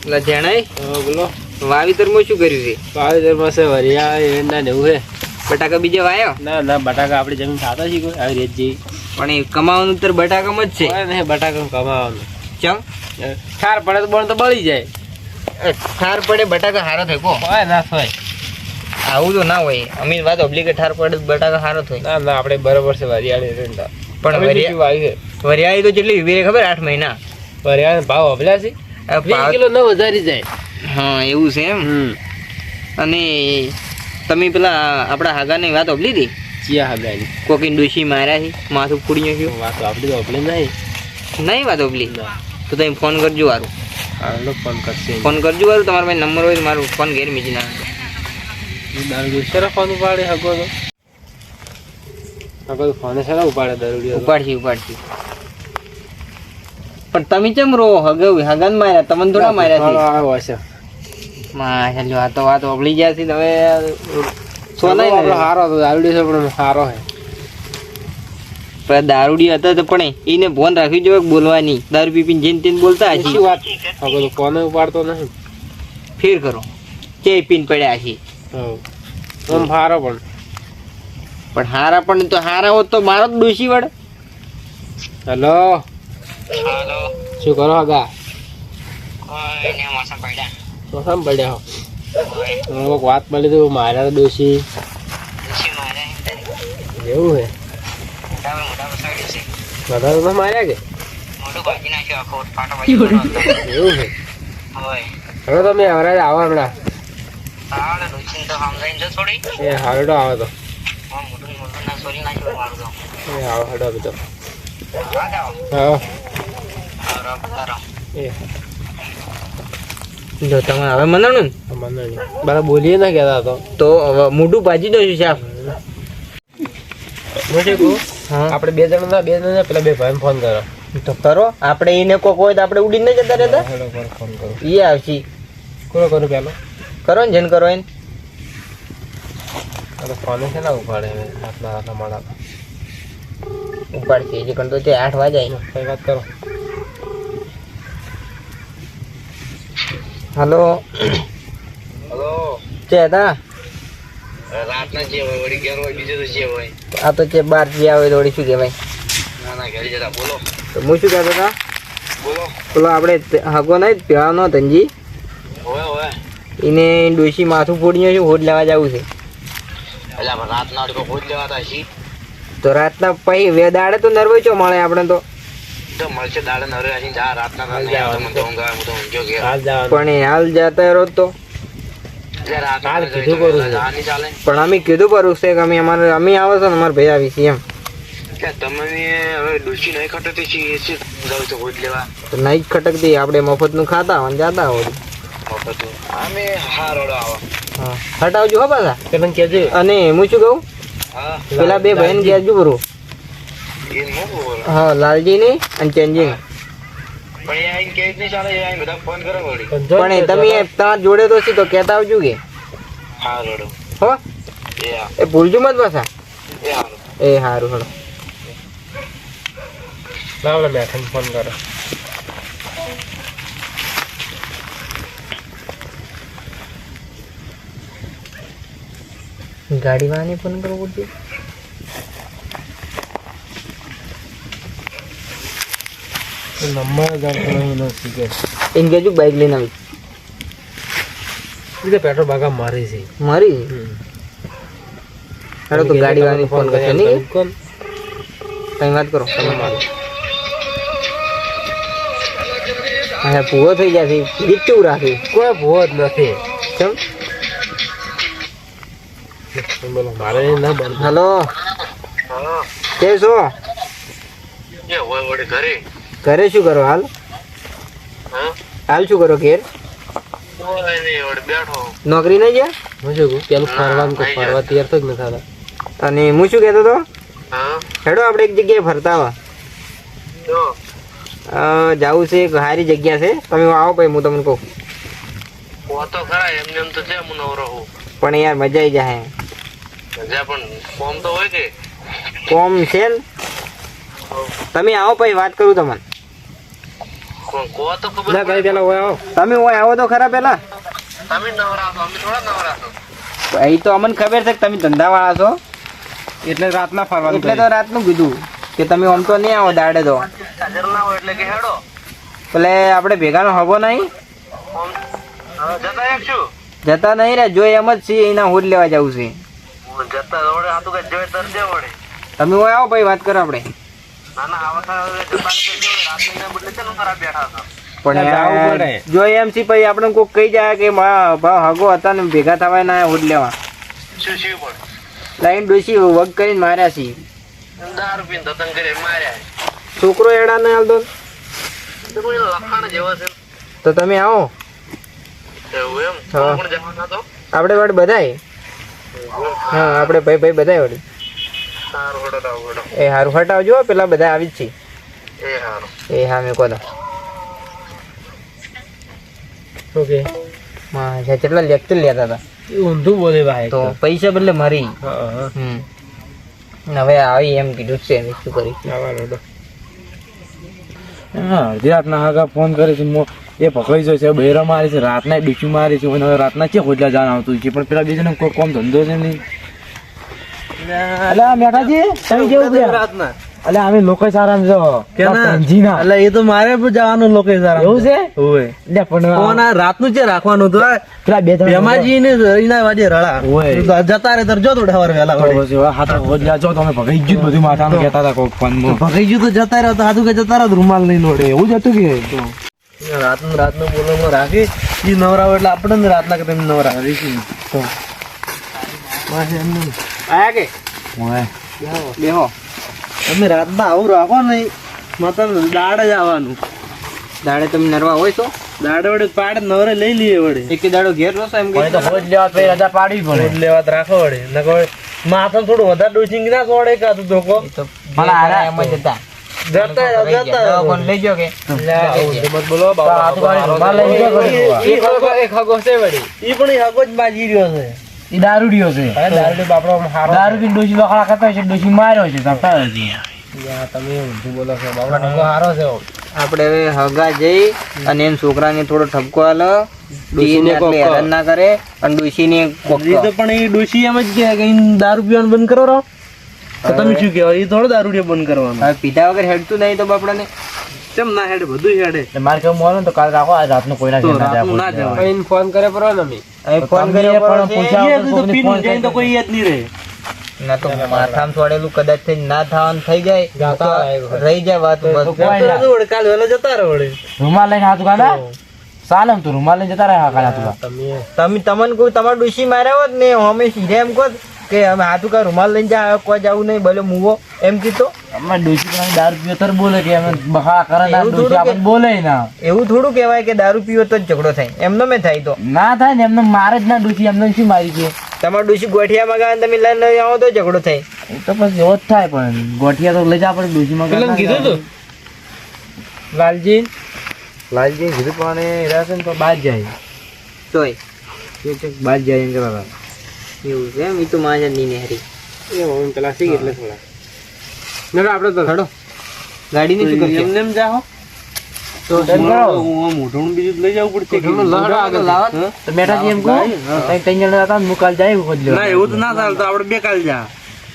એટલે જણાય બોલો વાવેતરમાં શું કર્યું છે? વાવેતરમાં છે વરિયા એરંડા ને એવું છે. બટાકા બીજા વાયો? ના ના બટાકા આપણી જમીન ખાતા છીએ કોઈ આવી રેત જેવી. પણ એ કમાવાનું તો બટાકામાં જ છે. નહીં બટાકા કમાવાનું ચમ ઠાર પડે તો બળ તો બળી જાય. ઠાર પડે બટાકા હારો થાય કો? હોય ના થાય. આવું તો ના હોય. અમે વાત ઓબલી કે ઠાર પડે બટાકા હારો થાય. ના ના આપણે બરોબર છે વરિયાળી એરંડા. પણ વરિયાળી તો કેટલી વિવેક ખબર? 8 મહિના વરિયાળ ભાવ અભલ્યા છે 20 કિલો 9000 જાય. હા એવું છે એમ. અને તમે પેલા આપણા હાગાની વાત ઓબલી હતી? ચિયા હાગાની કોકીન ડોશી માર્યા છે, માથું ફૂડી નાખ્યું. વાત આપણી તો ઓબલી નહીં વાત ઓબલી. તો તમે ફોન કરજો વારું. ફોન કરશે. ફોન કરજો વારું. તમારો ભાઈ નંબર હોય તો મારું ફોન ઘેર મીચી નાખજો. દારૂ ફોન ઉપાડે હગો તો ફોને છે ઉપાડે દારૂ ઉપાડશી પણ તમે કેમ રો? હગન માર્યા તમને થોડા માર્યા છે. માશા આ તો વાત ઓબળી ગયા છે. હવે સોના હારો હતો દારૂડી છે પણ સારો છે. દારૂડી હતા તો પણ એને ફોન રાખવી જોઈએ બોલવાની. દારૂ પીપીને જેને તેને બોલતા હશે. વાત હવે તો ફોને ઉપાડતો નહીં. ફેર કરો કે પીન પડ્યા છે. હારો પણ હારા પણ તો હારા હોત તો મારો જ ડોશી વડે. હેલો શું કરો આગા? મોસમ પડ્યા હો વાત મળી તો મારા ડોશી એવું હે વધારે તો માર્યા કે એવું છે. હવે તમે હમણાં આવો હમણાં એ હારડો આવે તો આવો હડો બધો જો તમે હવે મનાણું ને બરાબર બોલીએ ના કહેતા તો હવે મોઢું ભાજી દઉં છું સાહેબ. આપણે બે જણા પેલા બે ભાઈ ફોન કરો તો કરો. આપણે એને કોક હોય તો આપણે ઉડીને જતા રહેતા. ફોન કરો એ આવશે. કોનો કરો પેલો કરો ને જેને કરો એને. ફોને છે ને ઉપાડે આટલા માળા ઉપાડશે જે કંટો તે 8 વાગ્યા. કઈ વાત કરો. હલો છે હતા રાતના જે હોય વળી ઘેર હોય બીજું તો જે હોય. આ તો છે બહાર જ્યાં હોય તો વળી શું કહેવાય. ના ના ઘરે જતા બોલો. તો હું શું કહેતો હતા? બોલો. પેલો આપણે હગો નહીં પેલાનો ધનજી હોય એને ડોશી માથું ફોડીને શું હોડ લેવા જવું છે. એટલે આપણે રાતના અડકો ખોજ લેવાતા છીએ તો રાતના પછી દાડે તો નરવે ચો મળે આપણે તો મળશે દાડે નરે આવીને જા રાતના પણ એ હાલ જતા રોજ તો પણ અમે કીધું પરું છે કે અમે આવે છે ને અમારે ભાઈ આવી છીએ એમ. તમે હવે ડોશી નહીં ખટકતી છીએ જાવ તો ખોજ લેવા તો નહીં જ ખટકતી. આપણે મફતનું ખાતા હોય જતા હોય. અમે હારોડો આવો હા હટાવજો હો પાછા પેલા કહેજો. અને હું શું કહું પેલા બે ભાઈને કહેજો બરું. હા લાલજી ની અને ચેન્જિંગ. પણ તમે તમારા જોડે તો છે તો કહેતા આવજો કે હો એ ભૂલજો મત પાછા. એ સારું હલો લાવ મેઠન ફોન કરો. ગાડી વાળાને ફોન કરવો પડશે. નંબર નથી કે એને કહેજો બાઇક લઈને આવી. પેટ્રોલ ભાગા મારી છે મારી હેડો તો ગાડી વાળાને ફોન કરશે નહીં કઈ વાત કરો તમે મારી. હા ભૂવો થઈ જશે. દીકતું રાખી કોઈ ભૂવો જ નથી. કેમ બોલો મારે ના બન. હલો કે છો? ઘરે શું કરો હાલ? હાલ શું કરો ઘેર? નોકરી નહીં ગયા? હું શું કહું પેલું ફરવાનું ફરવા તૈયાર તો જ નથી થતા. અને હું શું કહેતો હતો હેડો આપણે એક જગ્યાએ ફરતા આવા. જવું છે એક સારી જગ્યા છે. તમે આવો ભાઈ હું તમને કહું. પણ યાર મજા આવી જાય. કોમ છે ને તમે આવો પછી વાત કરું તમને. કો તો ખબર ના ભાઈ પેલા ઓય આવો. તમે ઓય આવો તો ખરા પેલા. તમે નવરા છો અમે થોડા નવરા છો એ તો અમને ખબર છે કે તમે ધંધાવાળા છો એટલે રાતના ફરવાનું એટલે તો રાતનું કીધું કે તમે આમ તો નહીં આવો દાડે તો હાજર ના હોય એટલે કે હેડો એટલે આપણે ભેગાનો હવો નહીં ઓમ, જતા એકશું જતા નહીં રે જો એમ જ છીએ એના હોદ લેવા જવું છે જતા જોડે આ તો કઈ જોઈ તરજે વડે તમે ઓય આવો ભાઈ વાત કરો આપણે ના ના આવા જતા રાતના બદલે છે નવરા બેઠા છો પણ જાવું પડે. જો એમ છે પછી આપણે કોઈ કહી જાય કે ભાવ હગો હતા ને ભેગા થવાય ના હોદ લેવા શું શું પણ લાઈન ડોસી વગ કરીને માર્યા છે દારૂ પીને ધતંગ કરી માર્યા છોકરો એડા નહીં હાલતો તો કોઈ લખાણ જેવો છે તો તમે આવો એવું એમ હા. કોણ જવાના તો આપણે વડ બધાય હા આપણે ભાઈ ભાઈ બધાય વળી સારું હેડો તો હેડો એ હારું હટાવજો પેલા બધા આવી જ છે એ સારું એ હા મેં કહો ઓકે હા કેટલા લેક્ચર લેતા હતા એ ઊંધું બોલે ભાઈ તો પૈસા બદલે મારી હા હવે આવી એમ કીધું છે હવે શું કરી અડધી રાતના હાગા ફોન કરે છે એ પકડી જાય છે બહેરા મારી છે રાતના ડૂચી મારી છે અને હવે રાતના છે હોટલા જાણ આવતું છે પણ પેલા બીજાને કોઈ કોમ ધંધો છે નહીં અલ્યા મેઠાજી તમે કેવું છે રાતના અલ્યા અમે લોકો સારા જો કેના? એટલે એ તો મારે પણ જવાનું લોકો એવું છે ઓય એટલે પણ રાતનું છે રાખવાનું તો પેલા બે ત્રણ ભેમાજી ને રહીના વાજે રળા ઓય. જતા રે તર જો તો ઢવર વેલા તો પછી હવે હાથો હોટલા જો તમે ભગાઈ ગયું બધું માથાનું કહેતા હતા કોઈ ફોનમાં ભગાઈ ગયું તો જતા રહ્યો તો હાથું કે જતા રહ્યો રૂમાલ લઈને ઓડે એવું જ હતું કે રાતનું બોલવાનું રાખી ઈ નવરા હોય એટલે આપણે ને રાતના કે તમે નવરા રહીશું તો બસ એમ નહીં. આયા કે ઓય બેહો તમે રાતના આવું રાખો નહીં મતલબ દાડે જ આવવાનું દાડે તમે નરવા હોય છો દાડે વડે પાડે નવરે લઈ લઈએ વડે એક દાડો ઘેર રોસો એમ તો હોજ લેવા પછી રજા પાડવી પડે રોજ લેવા તો રાખો વડે નકર માથા થોડું વધારે ડોસિંગ ના સોડે કાતું ધોકો પણ આરા એમ જ હતા જતા ફોન લઈ ગયો કે મત બોલો એક હગો છે વળી ઈ પણ ઈ હગો જ બાજી રહ્યો છે ઈ દારૂડિયો છે દારૂ બાપડો દારૂ પીને ડોશી બખડા કરતા છે ડોશી માર્યો છે ધપતા છે તમે ઊંધું બોલો છો બાપડો નંગો હારો છે આપણે હવે હગા જઈ અને એમ છોકરાને થોડો ઠપકો આલો ડોશીને એટલે હેરાન ના કરે અને ડોશીને કોક ઈ તો પણ ઈ ડોશી એમ જ કે ઈ દારૂ પીવાનું બંધ કરો રો તો તમે શું કહેવાય ઈ થોડો દારૂ બંધ કરવાનો હવે પીધા વગર હેડતું નહીં તો બાપડાને કેમ ના હેડે બધું હેડે મારે કેવું મોડું તો કાલ રાખો આજ રાતનું કોઈના ઘેર ના રાતનું ના જાય જવાય ફોન કરે પર અમે ફોન કરીએ કર્યો પણ પૂછ્યા ઈ વગર તો કોકને પીને ફોન જઈને તો કોઈ યાદ નહીં રહે ના તો માથામાં છોડેલું કદાચ થઈ ના થવાનું થઈ જાય તો રહી જાય વાત બસ કાલ વહેલો જતા રહો વડે રૂમાલ લઈને હાથ ગાડા ચાલે એમ તો રૂમાલ લઈને જતા રહ્યા કાલે હાથ તમે તમને કોઈ તમારે ડોશી માર્યા હોત ને અમે સીધે એમ કહો કે અમે હાથું કા રૂમાલ લઈને જા કોઈ જવું નહીં ભલે મૂવો એમ કીધો અમે ડોશી પણ દારૂ પીવે તર બોલે કે અમે બખા કરે ના એવું ડોશી થોડું આપણને બોલે ના એવું થોડું કહેવાય કે દારૂ પીવો તો જ ઝઘડો થાય એમનો મેં થાય તો ના થાય ને એમને મારે જ ના ડોશી એમને શું મારી છે તમારે ડોશી ગોઠિયા મગાવે તમે લઈને આવો તો ઝઘડો થાય એ તો પછી એવો જ થાય પણ ગોઠિયા તો લઈ જા પડે ડોશી માં કીધું તું લાલજી લાલજી કીધું પણ રહેશે ને તો બાદ જાય તોય બાદ જાય એમ કહેતા એવું છે એમ એ તો માજા નહીં નેહરી એ પેલા સી એટલે થોડા ના આપણે તો હડો ગાડીને શું કરશે એમને એમ જાઓ તો મોઢું બીજું લઈ જવું પડશે તો મેઠાજી એમ કહો ત્રણ જણા હતા હું કાલ જાય ખોજ ના એવું તો ના ચાલે તો આપણે બે કાલ જા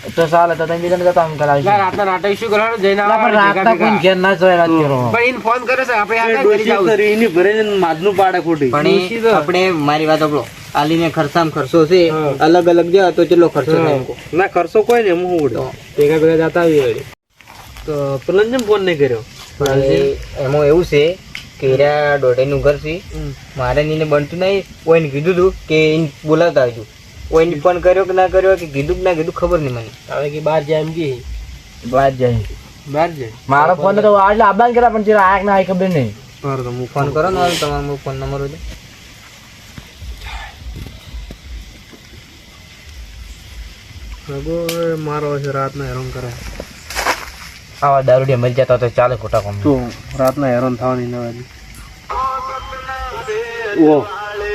તો ચાલે તો ત્રણ જણા જતા હું કાલ આવી રાતના નાટક શું કરવાનું જઈને પણ રાતના કોઈ ઘેર ના જોય રાત કરો પણ એને ફોન કરે છે આપણે આ ડોશી કરી એની ભરે માદનું પાડે ખોટી પણ આપણે મારી વાત આપણો આલીને ખર્ચામાં ખર્ચો છે અલગ અલગ જાય તો કેટલો ખર્ચો થાય એમ કહો. ના ખર્ચો કોઈ નહીં હું ઉડે ભેગા ભેગા જતા આવી તો પેલા જેમ ફોન નહીં કર્યો પણ એમાં એવું છે કે હીરા દોઢેનું ઘર છે મારે એને બનતું નહીં કોઈને કીધું હતું કે એને બોલાવતા આવજો કોઈને ફોન કર્યો કે ના કર્યો કે કીધું કે ના કીધું ખબર નહીં મને હવે કે બહાર જાય એમ કે બાદ જાય બહાર જાય મારો ફોન તો એટલે આબાન કર્યા પણ જરા આંખ ના આવી ખબર નહીં બરાબર તો હું ફોન કરો ને હાલ તમારો ફોન નંબર હોય મારો છે રાતના હેરાન કરે આવા દારૂડિયા મરી જતા તો ચાલે ખોટા કામ તો રાતના હેરાન થવાની નવાજી ઓ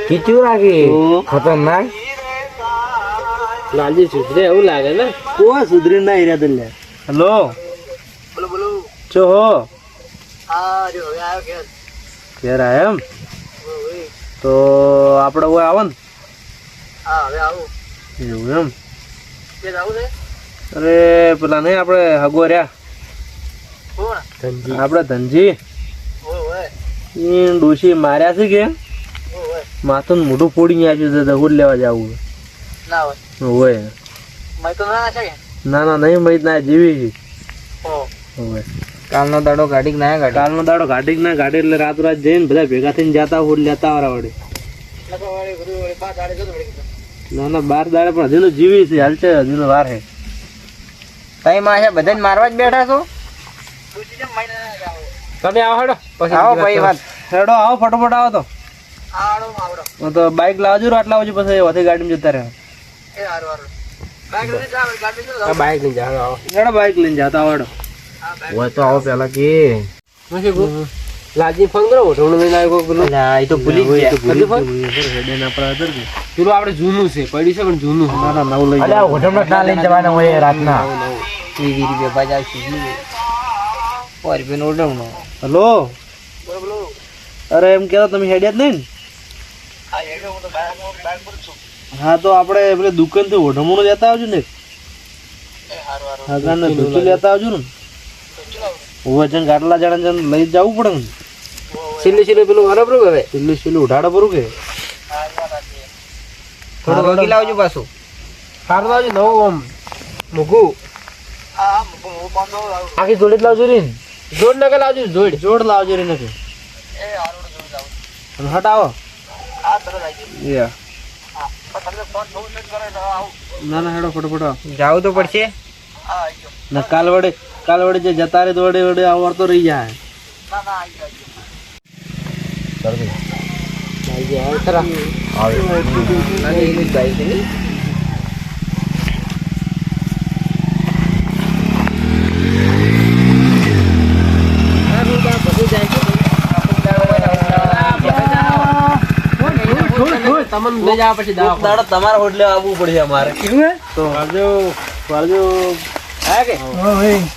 કીચું લાગે ખતરનાક લાલજી સુધરે એવું લાગે ને કોઈ સુધરી ના હીરા દલ્લે હેલો બોલો બોલો છો હો હા જો હવે આવ્યો કે ઘેર આયા એમ તો આપણે ઓય આવો ને એવું એમ અરે પેલા નહીં આપણે હગો રહ્યા આપણે ધનજી એ ડોશી માર્યા છે કે માથું મોઢું ફોડી આવ્યું છે દહુડ લેવા જવું હોય ના ના નહીં મહિત ના જેવી હોય કાલનો દાડો ગાડી ના ગાડી કાલનો દાડો ગાડી ના ગાડી એટલે રાત રાત જઈને બધા ભેગા થઈને જાતા હોડ લેતા વાળા વડે ના ના 12 દાડે પણ હજુ જીવી છે હાલ છે હજુ વાર હે તમે મારે બધાને મારવા જ બેઠા છો તમે આવો હેડો આવો ભાઈ વાત હેડો આવો ફટોફટ આવો તો બાઈક લાવજો આટલા વાગે પછી વધે ગાડીમાં જતા રહે બાઈક લઈ જાઓ હેડો બાઈક લઈને જતા આવો હેડો હોય તો આવો પેલા કે લાજી ફોન કરો ઓઢવણું લઈને આવ્યો પેલું ના એ તો ભૂલી ગયા પેલું આપણે જૂનું છે પડી છે પણ જૂનું ના ના નવું લઈ અલ્યા હોટલમાં ના લઈને જવાના હોય રાતના 20 રૂપિયા બાજા શીખી ₹100 નો ઓર્ડર હલો અરે એમ કેતા તમે હેડ્યા જ નહીં ને હા તો આપણે પેલી દુકાન થી ઓઢમણું લેતા આવજો ને હા ગાને ધોતું લેતા આવજો ને વજન ગાટલા જણા લઈ જવું પડે ને સિલ્લી પેલું બરાબર હવે સિલ્લી ઉઠાડો પરું કે થોડું વગી લાવજો પાછું સારું લાવજો નવું આમ મૂકું આખી જોડી જ લાવજો રે જોડ નકે લાવજો જોડ લાવજો રે નકે હટાવો ના ના હેડો ફટોફટ જાવું તો પડશે ના કાલ વડે જે જતા રે દોડે વડે આવડતો રહી જાય તમારા હોટલે આવવું પડશે અમારે તો વાળજો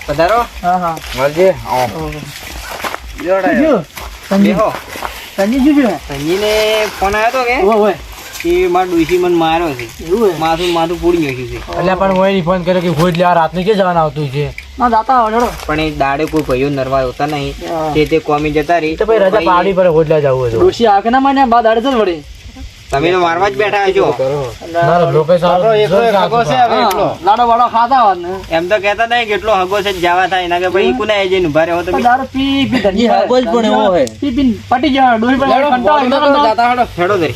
પધારો હા મળજે બેહો સંજીને ફોન આવ્યો તો કે મારા ડોશી મને માર્યો છે માથું પૂરી નાખ્યું છે એટલે પણ હું ફોન કર્યો કે ભોજ લેવા રાતનું કે જવાનું આવતું છે પણ એ દાડે કોઈ ભાઈઓ નરવા હોતા નહીં તે કોમી જતા રહી તો ભાઈ રજા પાડી પર ભોજ લેવા જવું હતું ડોશી આકે ના માને બા દાડે જ વળી તમે તો મારવા જ બેઠા છો લાડો વાડો ખાતા હોત ને એમ તો કેતા નહીં કેટલો હગો છે જવા થાય એના કે ભાઈ કુના એજે ઉભા રહ્યો તમે દારૂ પી ધની હગો જ પણ એવો હે પી પટી જવા ડોહી પર કંટાળો જાતા હડો હેડો દે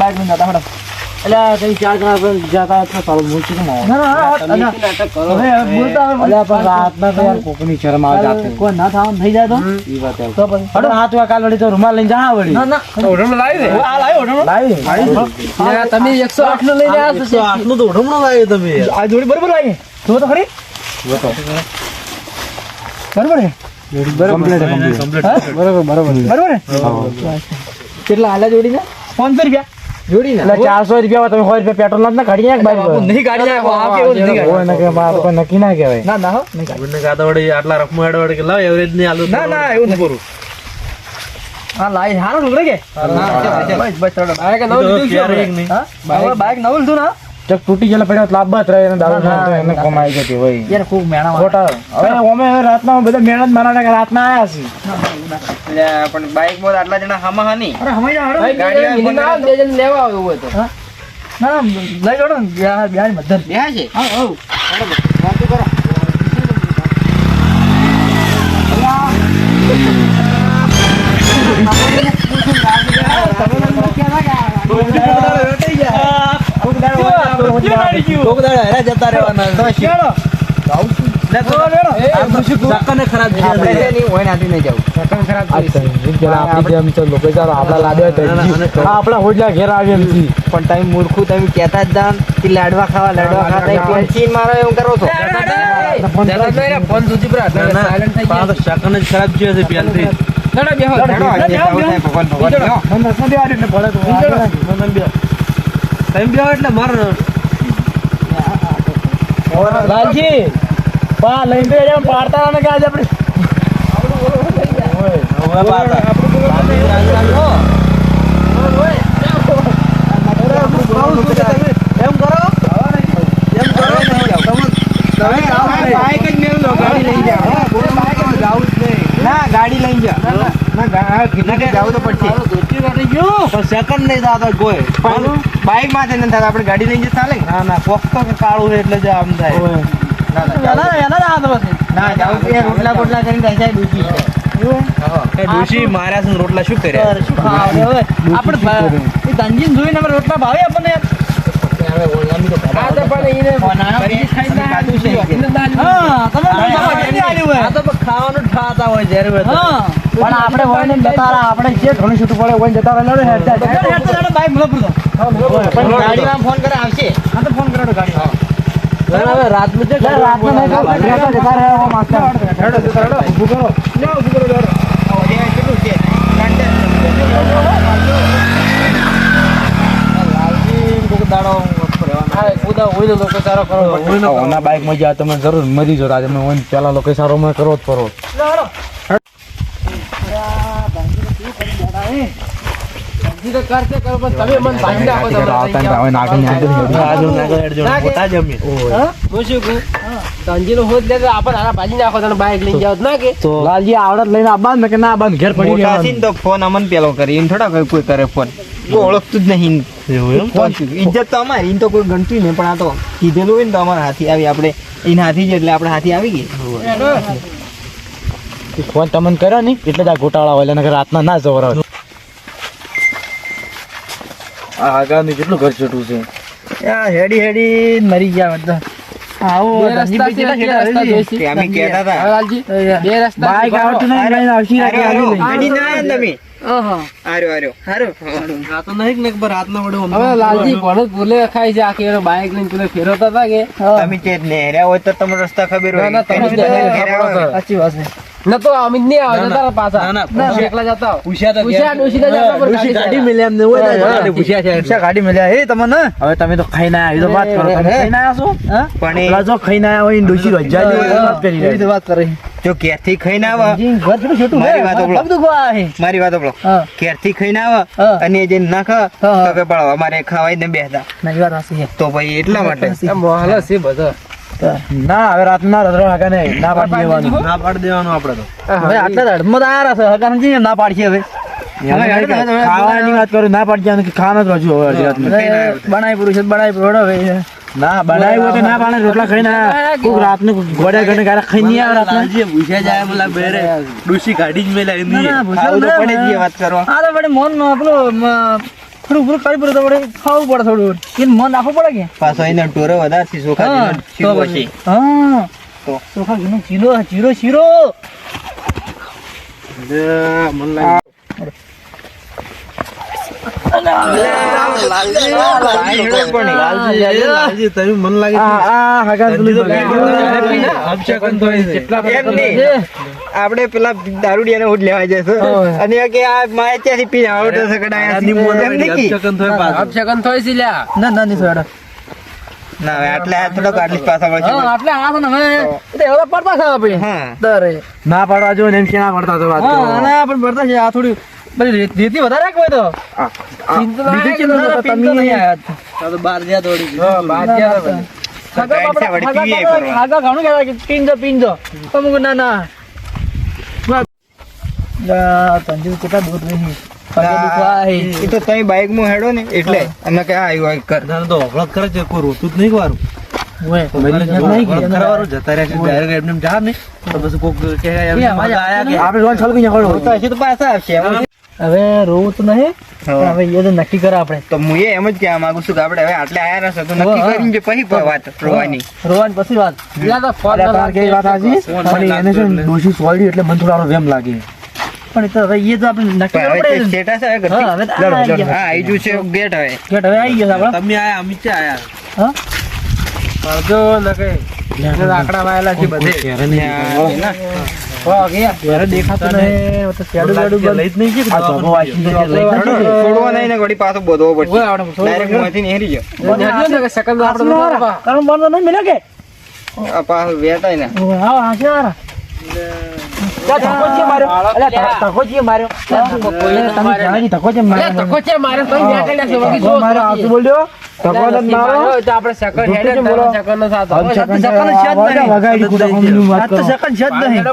બાઈક માં જાતા હડો એટલે કઈ 4 જણા પણ જાતા તો સારું મૂકી ના ના હવે બોલતા અલ્યા પણ રાતના તો યાર કોકની શરમ આવે જાતે કોઈ ના થાવ થઈ જાય તો ઈ વાત હે તો પછી હડો હાથ વા કાલ વળી તો રૂમાલ લઈને જા વળી ના ઓઢમણો લાવી દે આ લાવી ઓઢમણો લાવી તમે 108 નો લઈને આવ્યા 108 નો તો ઓઢમણો લાવ્યો તમે આ જોડી બરોબર લાવી જો તો ખરી બરોબર હે બરોબર કેટલા આલા જોડીને 500 રૂપિયા જોડીને એટલે 400 રૂપિયા તમે 100 રૂપિયા પેટ્રોલ ના કાઢી નાખ બાઈક નહીં કાઢી નાખો આ કેવું નહીં હોય ને કે બાપ કોઈ નક્કી ના કહેવાય ના હો નહીં કાઢી ગાતા વડે આટલા રફમો હેડ વડે કે લાવ એવરેજ ની આલુ ના એવું નહીં પૂરું હા લાઈ હારો ઢોકરે કે બસ ચડો આ કે નવું લીધું છે હા બાઈક નવું લીધું ના ચક તૂટી ગયેલા પડ્યા લાભત રહે અને દારૂ ના તો એને કમાઈ જતી હોય યાર ખૂબ મેણા ખોટા હવે અમે રાતના બધા મેણા જ મારા કે રાતના આયા છે એટલે પણ બાઈક માં આટલા જણા હામાં હાની અરે હમાઈ જા ગાડી ના બે જણ લેવા આવ્યો હોય તો ના લઈ જોડો ને બિહાર મધર બેહા છે હા વાતો કરો જતા રહેવાના ખરાબ આપડા હોટલા ઘેર આવી એમ પણ તમે મૂર્ખું તમે કેતા જ દાન કે લાડવા ખાવા પેન્સિલ મારો એમ કરો છો ફોન સુધી પર સાયલેન્ટ થઈ ગયા શકન જ ખરાબ છે પેલથી એટલે મારો લાલજી પા લઈને પાડતા ને કે આજે આપણે ગાડી લઈ જાવ તો પડશે સેકન્ડ નહીં થતો કોઈ બાઈક માં નથી થતા આપણે ગાડી લઈ જતા ચાલે ના ના કોક તો કાળું છે એટલે જ આમ થાય ના જાવ રોટલા બોટલા કરીને જાય ડૂચી ડોશી માર્યા છે ને રોટલા શું કર્યા રોટલા ભાવે આપણને ખાવાનું ખાતા હોય જ્યારે પણ આપણે વળીને જતા રહ્યા, આપણે જે ઘણું છૂટું પડે વળીને જતા રહ્યા, ગાડીમાં ફોન કરે આવશે ફોન કરો ગાડી હવે રાતનું છે રાતના નહીં જતા રહ્યા માસ્ટર ઊભું કરો કેટલું છે બાઈક માં જ્યાં તમે જરૂર મરી જતા તમે પેલા લોકો સારો મેં કરો જ કરો લાલજી આવડત લઈને આવવાનું ને કે ના આવવાનું ઘેર પડી મોટા છે ને તો ફોન અમન પેલો કરી એને થોડા કોઈ કરે ફોન કોઈ ઓળખતું જ નહીં ઇજ્જત તો અમારી એને તો કોઈ ગણતું નહીં પણ આ તો કીધેલું હોય ને તો અમારા હાથી આવી આપણે એને હાથી જ એટલે આપણે હાથી આવી ગઈ ફોન તમને કર્યો ને એટલે જ આ ગોટાળા હોય એટલે રાતના ના જવરાવ આગળનું કેટલું ઘર છોટું છે હેડી હેડી મરી ગયા બધા આવો અમે કહેતા હતા બાઈક આવતું નહીં લઈને આવશી ગાડી ના આવ્યા ને તમે હવે લાલજી ભણત ભૂલે ખાઈ છે આખી એનો બાઈક લઈને પેલો ફેરવતા હતા કે તમે જે નેહર્યા હોય તો તમને રસ્તા ખબર હોય સાચી વાત છે ન તો અમિત નહીં આવે જતા પાછા ના એકલા જતા પૂછ્યા ડોશીલા જતા પર ગાડી મિલ્યા એમને પૂછ્યા ગાડી મિલ્યા એ તમને હવે તમે તો ખાઈને આવ્યા એ તો વાત કરો તમે ખાઈને આવ્યા છો પણ પેલા જો ખાઈને આવ્યા હોય ડોશી રજાની હોય વાત કરી એવી તો વાત કરે જો ઘેરથી ખાઈને આવે ઘર થોડું છોટું મારી વાત સાંભળો. હે મારી વાત સાંભળો. હા. ઘેરથી ખાઈને આવે હા. અને એ જે ના ખા હા. તો કે પણ અમારે ખવાય ને બેસતા નહીં વાત હાસી છે તો ભાઈ એટલા માટે મોહલા છે બધા ના હવે રાતના રજરો હાકા નહીં ના પાડી દેવાનું ના પાડી દેવાનું આપણે તો હવે આટલા ધડમાં તો આયા છે હકાન જી ના પાડશે હવે ખાવાની વાત કરું ના પાડી દેવાનું કે ખાવાનું જ રજુ હવે અડધી રાતનું. બનાવી પૂરું છે બનાવી પૂરું હવે ના બનાવ્યું હોય તો ના પાડે રોટલા ખાઈને કોક રાતનું ગોડા ગણે ગારા ખાઈ નહીં આવે રાતના ગાડી જ મેલા ખાવું તો પડે જ એ વાત કરવા આ તો વડે મન પેલું થોડું પૂરું કરી પડે તો વડે ખાવું પડે થોડું એને મન નાખવું પડે કે પાછો એના ટોરો વધારે છે ચોખા હા, જેનો શીરો તો છે પછી. હા તો. ચોખા ઘીનો શીરો શીરો શીરો મન લાગે એમ નહીં. આપણે પેલા દારૂડિયાને ઉઠ લેવા જશે અને એ કે આ મારે ત્યાંથી પીને આવડે છે કડાયા છે. એમ નહીં કે? ના ના નહીં સોડા ના હવે આટલે આ થોડોક આટલી જ પાછા વળશે. હા એટલે આ તો ને હવે એટલે એવડા પડતા ખાવા પછી હા દરે ના પાડવા જો ને એમ ક્યાં પડતા તો વાત હા કરો. ના પણ પડતા છે આ થોડી બધી રેતી વધારે રાખો હોય તો બીજું કેમ નતા તમે? બહાર ગયા તો ગાડી છે વળી પીએ કરવા. આગળ ઘણું કહેવાય કે પીંજો અમુક ના ના તંજુ કેટલા દૂર રહી એ તો તમે બાઈક માં હેડો ને એટલે અમે કે આ આવ્યું કર ના તો હળક કરે છે કોઈ રોતું જ નહીં વારું જતા રહ્યા ડાયરેક્ટ એમને જા ને તો પછી કોક કે આપણે રોજ છલકી નાખો તો હજી તો પાછા આવશે હવે રોવું તો નહીં હા. હવે એ તો નક્કી કરે આપણે તો હું એમ જ કહેવા માંગુ છું કે આપણે હવે આટલે આયા રહેશે તો નક્કી કરીને જે પછી વાત રોવાની રોવાની પછી વાત પેલા તો ફોન તાર કેવી વાત આજી પણ એને છે ને ડોશી સોળી એટલે મને થોડો વેમ લાગે પણ એ તો હવે એ તો આપણે નક્કી પણ હવે કરવું તે પડે સ્ટેટસ આવે હા, હવે તો આ આવી ગયા. હા આવી ગયું છે ગેટ હવે ગેટ હવે આવી ગયો આપણે તમે આયા અમિત આયા હા પડજો ન કે આકડા વાયેલા છે બધે ઘરે દેખાતો નહીં તો શેડું બેડું બંધ. લઈ જ નહીં કે આ ચોપો વાંચી લઈ જ નહીં. છોડવા નહીં ને ઘડી પાછો બોધવો પડશે ઓય આપણે થોડું ડાયરેક્ટ મોંથી નીકળી ગયો તારું બંધ નહીં મિલે કે આ પાછું વેતાય ને આવો હાંસી વાળા ધક્કો છે માર્યો અલ્યા ધક્કો છે માર્યો તમે જાણી ધક્કો છે માર્યો ધક્કો છે મારે તો બેઠેલા છે વગી જો મારો આવતું બોલ્યો ધક્કો ન મારો તો આપણે સેકન્ડ હેડ સેકન્ડ નો સાથ વગાડી કુડા કોમનું વાત કરો સેકન્ડ છે જ નહીં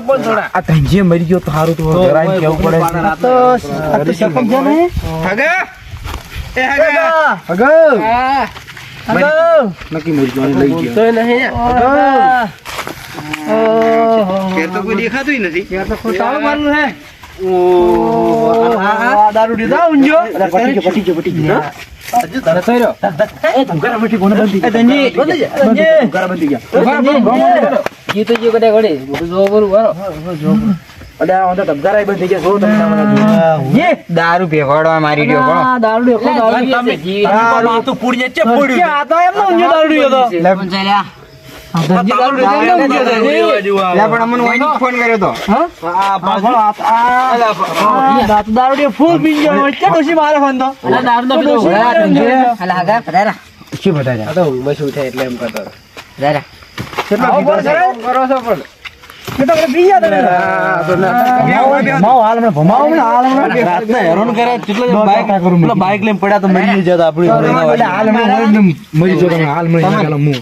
આ ધંજે મરી ગયો તો હારું તો ડરાઈને કેવું પડે આ તો સેકન્ડ છે નહીં હગા એ હગા હગા નક્કી મરી ગયો લઈ ગયો તો નહીં ઘેર તો કોઈ દેખાતું નથી તાળું મારવું હે દારૂ દીધા ઊંજો પટી ગયો હજુ તરત થયો એ ધુકારા મટી કોને બંધી ધંજી ધુકારા બંધી ગયા જી તો જી કડે ઘડી જો બરું વારો અલે આ તો ધબકારા બંધી ગયા જો તમને એ દારૂ ભેગોડવા મારી રહ્યો કોણ દારૂ દેખો દારૂ જી આ તો પૂડી ચે પડ્યું આ તો એમ ઊંજો દારૂ દીધો લે પણ અમને ઓઈન ફોન કર્યો તો આ પાછળ આ દારૂ દે ફૂલ પી ગયો વચ્ચે ડોશી મારે ફોન તો અલા દારૂ તો પીધો અલા હગા પધારા શું બતાવ્યા આ તો બસ ઉઠે એટલે એમ કરતો પધારા કેટલો કરો છો પણ કેટલો પી ગયા તમે માવ હાલ મને ભમાવ મને હાલ મને રાતના હેરાન કરે કેટલો બાઈક કરું પેલો બાઈક લઈને પડ્યા તો મરી જતા આપણી હાલ મરી જો તમે હાલ મરી ચાલો હું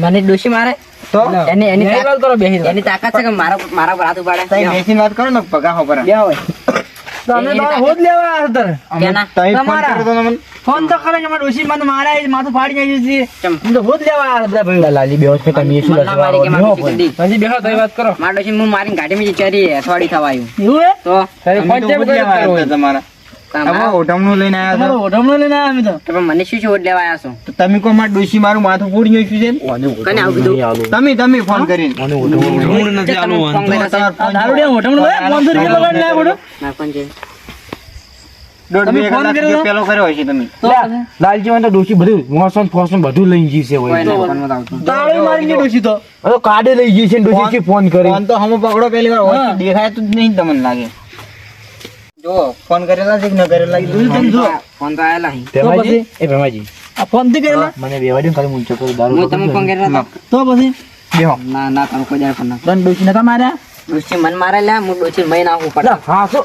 મને ડોશી મારે તો એની એની વાત કરો બેહી એની તાકાત છે કે મારા પર હાથ ઉપાડે તઈ બેસીને વાત કરો ને પગા હો પર તમે તો હોદ લેવા હતા કેના તમારા ફોન તો કરે કે મારા ડોશી મને મારા માથું ફાડી જાય છે ચમ. હું તો હોદ લેવા આવ્યા બધા ભાઈ લાલી બેહોશ કે તમે શું ના મારી કે મારી જલ્દી હજી બેહો તો વાત કરો મારા ડોશી હું મારીને ગાડીમાં ચરી અથવાડી થવા આવ્યું એવું હે તો તારે ફોન કેમ કર્યો તમારા ઓઢમણું લઈને આવ્યા તમારો ઓઢમણો લઈને આવ્યા અમે તો તો પણ મને શું છે ઓઢ લેવા આવ્યા છો તો તમે કો માર ડોશી મારું માથું ફોડી ગયું છે કને આવું કીધું તમે ફોન કરીને ફોન કર્યો છે? આ દારૂ દે ઓઢમણો લે 500 રૂપિયા લગાડ ના પડો મારો ફોન છે દોઢ તમે બે ફોન કલાક કર્યો? પેલો કર્યો હશે તમે લાલજી મને ડોશી બધું મોસમ ફોસમ બધું લઈ ગઈ છે કોઈ ના ફોનમાં તો આવતું તાળી મારી ગઈ ડોશી તો હવે કાડે લઈ ગઈ છે ડોશી ફોન કરી ફોન તો હમો પકડો પેલી વાર હોય તો દેખાય તો જ નહીં તમને લાગે જો ફોન કરેલા છે કે ન કરેલા એ બધું તમે જો ફોન તો આયેલા હી ભેમાજી એ ભેમાજી આ ફોન થી કરેલા મને બેવા દે ખાલી મૂંચો કરો દારૂ હું તમે ફોન કર્યા હતા તો પછી બેહો ના ના તમે કોઈ દાડો ફોન ના તન ડોશી નતા માર્યા ડોશી મન મારે લે હું ડોશી મય ના ઉપર હા તો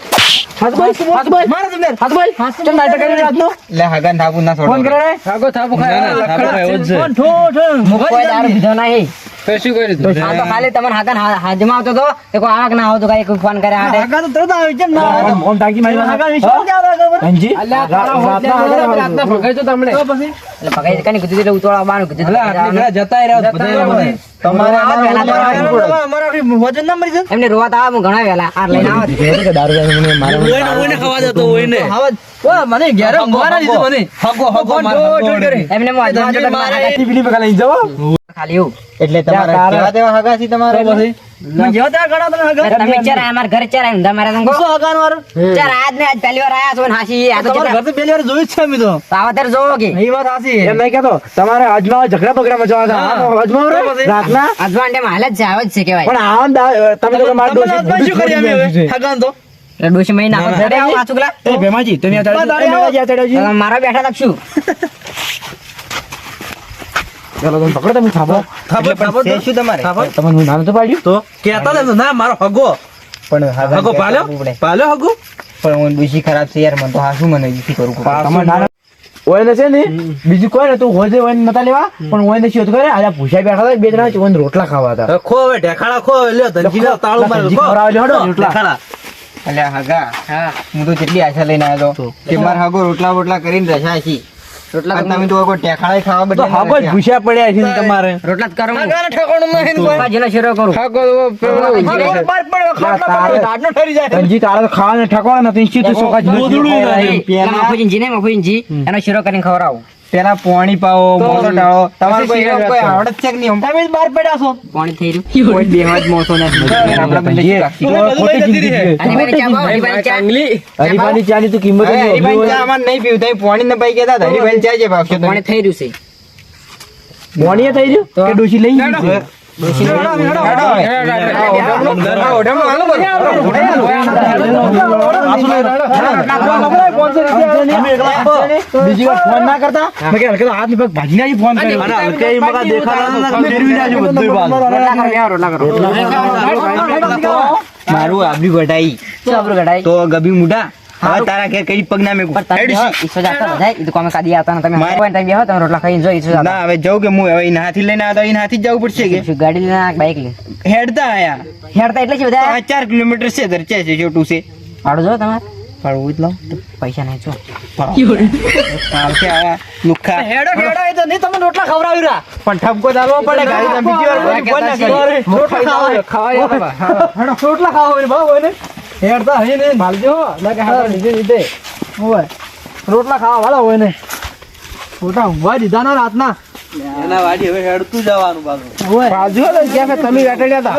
હાથભાઈ મારે તમને હાથભાઈ ચલ નાટક કરી રાતનો લે હગન થાપુ ના ફોન છોડો કરો રે થાકો થાકો ખાય ફોન ઠો હું કોઈ દાડો પીધો નહીં તો શું કર્યું તું આ તો ખાલી તમને હાકન હાજમાં આવતો તો એ કોઈ આવક ના આવતો કઈ કોઈ ફોન કરે હાટે આગા તો તરત આવી કેમ ના ફોન તાકી મારી આગા વિશ્વાસ કે આવે ખબર અંજી અલ્યા તારા રાતના ભગાઈ તો તમને તો પછી એટલે પગાઈ કને કીધું એટલે ઉતોળા બાનું કીધું જતા રહ્યા બધા તમારે અમારા વજન ના મરી જાય એમને રોવા તો આવે હું ઘણા વેલા આ લઈને આવો કે દારૂ મને મારે ઓઈને ખાવા જતો ઓઈને હા મને ઘેર મારા દીધું મને હગો કરે એમને હું હાથમાં આવતો તો મારા ટીવી પર લઈ જાવ ખાલી એવું એટલે તમારે કેવા તેવા હગા છે તમારે પછી મને જેવા ત્યાં ગણા તમે હગા તમે ચાર અમાર ઘરે ચાર આવીને તમારે તો શું હગાન વાળું ચાર આજ ને આજ પહેલી વાર આયા છો ને હાસી આ તો તમારા ઘર તો પહેલી વાર જોયું જ છે અમે તો આવા ત્યારે જોવો કે એ વાત સાચી એમ નહીં કહેતો તમારે અજમા ઝઘડા બગડા મચાવા અજમાવ રે રાતના અજવાન ટાઈમ હાલ જ છે આવે જ છે કેવાય પણ આવા તમે તો માર ડોશી શું કરી અમે હગાન તો એટલે ડોશી મહી નાખો ઘરે આવો પાછું એ ભેમાજી તમે આ મારા બેઠા લખશું ચાલો તમે પકડો તમે થાપો છે શું તમારે તમને હું નામ તો પાડ્યું તો કેતા ના મારો હગો પણ હગો પાલ્યો હગો પણ હું ડોશી ખરાબ છે યાર મને તો હાસું મને શું કરું તમારે નાના ઓય છે ને બીજું કોઈ ને તું હોજે ઓય નતા લેવા પણ ઓય ને શું કરે આલા ભૂસા બેઠા હતા બે જણા ઓય રોટલા ખાવા હતા ખો હવે ઢેખાડા ખો લ્યો ધનજી તાળું માર ખો ઢેખાડા અલ્યા હગા હા હું તો કેટલી આશા લઈને આવ્યો હતો કે મારા હગો રોટલા બોટલા કરીને રસા છી રોટલા અને તમે તો કોઈ ટેખાળા ખાવા તો બદલે હાકો જ ભૂસ્યા પડ્યા છે ને તમારે રોટલા જ કરો ઠેકાણું જેનો શીરો કરું ધનજી તારે તો ખાવાને ઠેકવા નથી સીધું સોકા મફુજીને એનો શીરો કરીને ખવડાવું પેલા પાણી પાવો મોસો ટાળો તમારે કોઈ આવડત છે કે નહીં તમે જ બહાર પડ્યા છો પાણી થઈ રહ્યું કોઈ બેવા જ મોસો ને આપણા બંને હરીફાની ચાની તું કિંમત હરીભાઈ ચા અમારે નહીં પીવું તમે પાણી ને પાઈ ગયા હરીભાઈ ચા જે ભાવશો તમે પાણી થઈ રહ્યું છે મોણીએ થઈ રહ્યું કે ડોશી લઈ ગઈ છે બીજી વાર ફોન ના કરતા મેં કે હલકે હાથ ની પગ ભાજી નાખી ફોન કર્યો અને હલકે ઈ મગા દેખાડા ફેરવી નાખજો બધું મારું આબરી ઘટાઈ તો ગબી મુઢા હવે તારા ઘેર કઈ પગ ના મેકું ના હવે જાઉં કે હું હવે એના હાથી લઈને આવતા એના હાથી જ જવું પડશે કે ગાડી લઈને બાઈક લઈ હેડતા આયા હેડતા એટલે શું બધા 4 કિલોમીટર છે ધરચે છે છોટું છે આડો જો તમારે પાડવું જ લાવ પૈસા નહીં છો આવશે આયા લુખા હેડો એ તો નહીં તમને રોટલા ખવડાવી રહ્યા પણ ઠપકો ચાલવો પડે ગાડી તમે બીજી વાર કોઈ ફોન ના કરી રોટલા ખાવા હોય ભાવ હોય ને હેડતા હે ને માલજો ના કે હા લીધે હોય રોટલા ખાવા વાળા હોય ને રોટલા ઊંઘવા દીધા ના રાતના એના વાડી હવે હેડતું જવાનું પાછું હોય બાજુ તો ક્યાં કે તમે વેટડ્યા હતા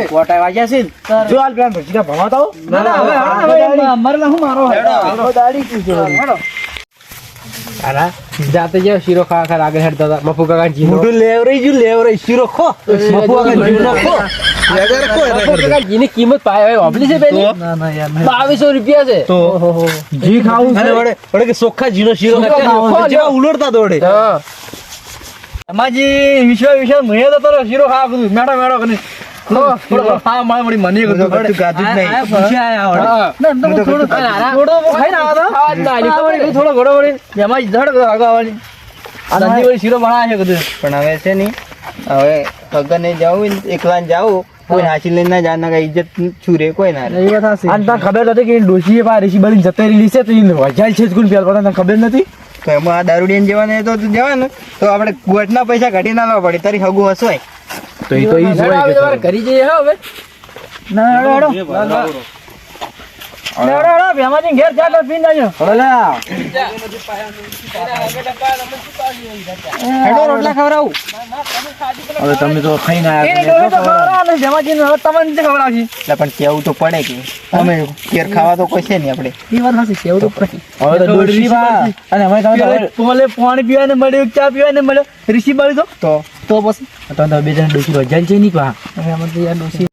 કોટા વાગ્યા છે જો હાલ પેલા ભજીકા ભમાતા હો ના હવે અમારે ના હું મારો દાડી કીધું જાતે જે શીરો ખાવા ખરા આગળ હેડતા હતા મફુ કાકા જીનો મોટું લેવરાઈ શીરો ખો મફુ આગળ જીનો ખો મફુ કાકા જીની કિંમત પાય હવે ઓબલી છે પેલી ના યાર 2200 રૂપિયા છે તો જી ખાવું છે વડે કે સોખા જીનો શીરો જેવા ઉલડતા દોડે હા અમાજી વિશ્વ મહે તો તારો શીરો ખાવા કીધું મેડો કરી થોડો ખાવા મળે મને કીધું ગાજુ જ નહીં થોડો ઘોડો વળી એમાં ધડ આગવાની આનંદી વળી શીરો બનાવે છે કીધું પણ હવે છે ને હવે પગર ને જાવું એકલા જાવું કોઈ હાસી લઈને ના જાના કઈ ઇજ્જત છુરે કોઈ ના રે. અને તને ખબર નથી કે ડોશીએ પા ઋષિ બની જતે રહેલી છે તો એ વજાલ છે જ ગુણ પેલ તને ખબર નથી તો એમાં આ દારૂડિયાને જવાને તો તું જવાનું તો આપણે ગોટના પૈસા કાઢી ના લાવવા પડે તારી હગું હસવાય તો એ તો ઈ તમારે ઘરી જઈએ હો હવે ના હેડો ભેમાજી ઘેર ચા તો પીને આવજો હેડો રોટલા ખવડાવું હવે તમે તો ખાઈને ભેમાજી હવે તમને નથી ખવડાવશી એટલે પણ કેવું તો પડે કે અમે કેર ખાવા તો કોઈ છે નહીં આપણે એ વાત નથી કેવું તો પડે હવે તો ડોશી અને અમે તમે પાણી પીવાને મળ્યું ચા પીવાને મળ્યો ઋષિ બળી તો પછી તમે બે જણ ડોશી વજાલ છે નહીં પા હવે અમે તો યાર ડોશી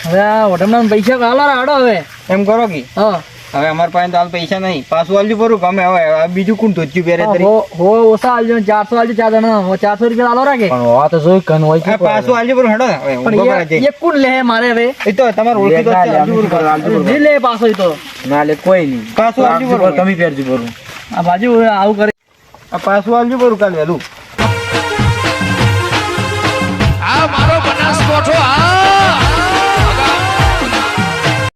હવે આ હોટલમાં પૈસા કાલા રાડો હવે એમ કરો કે હા હવે અમારા પાસે તો હાલ પૈસા નહીં પાછું આલજો પરું ગમે હવે આ બીજું કોણ ધોચ્યું પહેરે તરી હો ઓછા આલજો 400 આલજો 4 જણા 400 રૂપિયા આલો રાખે પણ આ તો જોઈ કન હોય આ પાછું આલજો પરું હેડો ને હવે પણ એક કોણ લે મારે હવે એ તો તમારે ઓળખી તો છે, આલજો પરું. જે લે પાછો ઈ તો ના લે કોઈ નહીં પાછું આલજો પરું તમે પહેરજો બરું આ બાજુ આવું કરે આ પાછું આલજો પરું કાલે વહેલું